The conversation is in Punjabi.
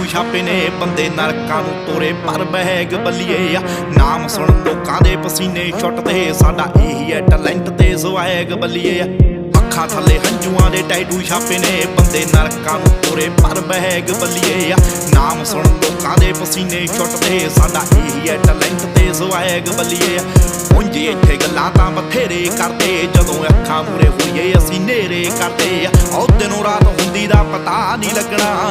ਛਾਪੇ ਨੇ ਬੰਦੇ ਨਰਕਾਂ ਨੂੰ ਤੋਰੇ ਪਰ ਬਹਿਗ ਬੱਲੀਏ ਆ। ਨਾਮ ਸੁਣ ਲੋਕਾਂ ਦੇ ਪਸੀਨੇ ਛੁੱਟਦੇ, ਸਾਡਾ ਇਹੀ ਹੈ ਟੈਲੈਂਟ ਤੇ ਜ਼ਵੈਗ ਬੱਲੀਏ ਆ। ਅੱਖਾਂ ਥੱਲੇ ਹੰਝੂਆਂ ਦੇ ਟੈਟੂ ਛਾਪੇ ਨੇ ਬੰਦੇ ਨਰਕਾਂ ਨੂੰ ਤੋਰੇ ਪਰ ਬਹਿਗ ਬੱਲੀਏ ਆ। ਨਾਮ ਸੁਣ ਲੋਕਾਂ ਦੇ ਪਸੀਨੇ ਛੁੱਟਦੇ, ਸਾਡਾ ਇਹੀ ਹੈ ਟੈਲੈਂਟ ਤੇ ਜ਼ਵੈਗ ਬੱਲੀਏ ਆ। ਉਂਝ ਇੱਥੇ ਗੱਲਾਂ ਤਾਂ ਬਥੇਰੇ ਕਰਦੇ, ਜਦੋਂ ਅੱਖਾਂ ਮੂਰੇ ਹੋਈਏ ਅਸੀਂ ਨੇਰੇ ਕਰਦੇ ਆ। ਉਹ ਦਿਨੋਂ ਰਾਤ ਹੁੰਦੀ ਦਾ ਪਤਾ ਨਹੀਂ ਲੱਗਣਾ।